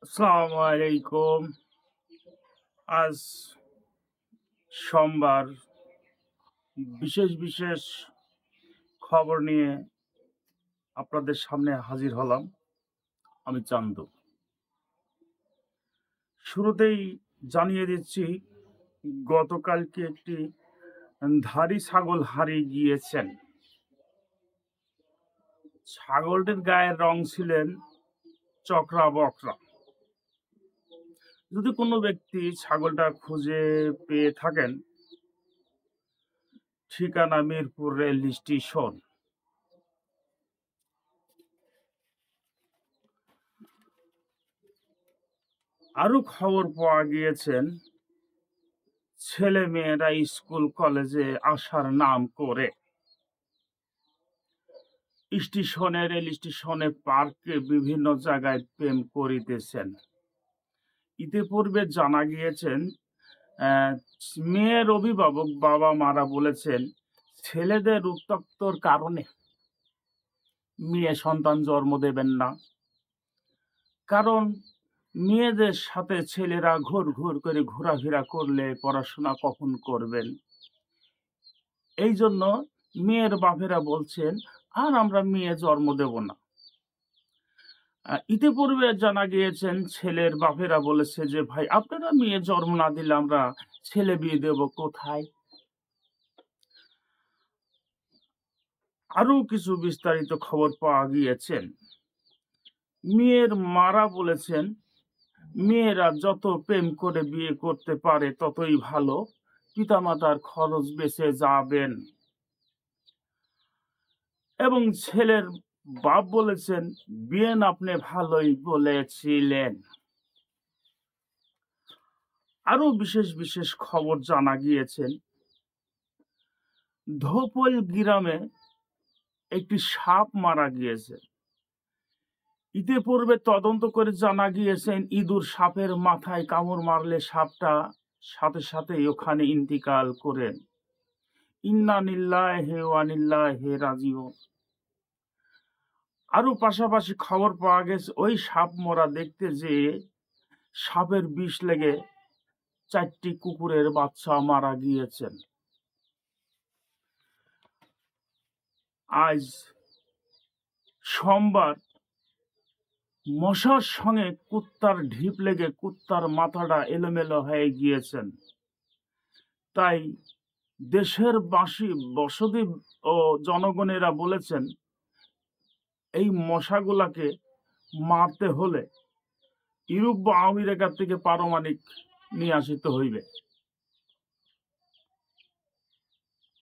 আসসালামু আলাইকুম। আজ সোমবার বিশেষ খবর নিয়ে আপনাদের সামনে হাজির হলাম। আমি চান্দু। শুরুতেই জানিয়ে দিচ্ছি, গতকালকে একটি ধাড়ি ছাগল হারিয়ে গিয়েছেন। ছাগলটির গায়ের রং ছিলেন চকরা বকরা। যদি কোনো ব্যক্তি ছাগলটা খুঁজে পেয়ে থাকেন, ঠিকানা মিরপুর রেল স্টেশন। আরো খবর পাওয়া গিয়েছেন, ছেলে মেয়েরা স্কুল কলেজে আসার নাম করে রেল স্টেশনে, পার্কে বিভিন্ন জায়গায় প্রেম করিতেছেন। ইতিপূর্বে জানা গিয়েছেন, আহ, মেয়ের অভিভাবক বাবা মারা বলেছেন ছেলেদের উত্ত্যক্তর কারণে মেয়ে সন্তান জন্ম দেবেন না। কারণ মেয়েদের সাথে ছেলেরা ঘুর ঘুর করে ঘোরাফেরা করলে পড়াশোনা কখন করবেন। এই জন্য মেয়ের বাপেরা বলছেন আর আমরা মেয়ে জন্ম দেব না। ইতিপূর্বে জানা গিয়েছেন ছেলের বাপেরা বলেছে যে ভাই আপনারা মেয়ে জন্ম না দিলে আমরা ছেলে বিয়ে দেব কোথায়। আরো কিছু বিস্তারিত খবর পাওয়া গিয়েছেন, মেয়ের মারা বলেছেন মেয়েরা যত প্রেম করে বিয়ে করতে পারে ততই ভালো, পিতামাতার খরচ বেঁচে যাবেন। এবং ছেলের বাপ বলেছেন বিয়েন আপনি ভালোই বলেছিলেন। আরো বিশেষ খবর জানা গিয়েছেন, ধোপল গ্রামে একটি সাপ মারা গিয়েছে। ইতিপূর্বে তদন্ত করে জানা গিয়েছেন ইঁদুর সাপের মাথায় কামড় মারলে সাপটা সাথে ওখানে ইন্তিকাল করেন। ইন্না লিল্লাহি ওয়া ইন্না ইলাইহি রাজিউন। আরো পাশাপাশি খবর পাওয়া গেছে ওই সাপ মরা দেখতে যেয়ে সাপের বিষ লেগে 4টি কুকুরের বাচ্চা মারা গিয়েছেন। আজ সোমবার মশার সঙ্গে কুত্তার ঢিপ লেগে কুত্তার মাথাটা এলোমেলো হয়ে গিয়েছেন। তাই দেশের বসতি ও জনগণেরা বলেছেন এই মশাগুলাকে মারতে হলে ইউরোপ বা আমেরিকা থেকে পারমাণবিক নিয়ে আসিতে হইবে।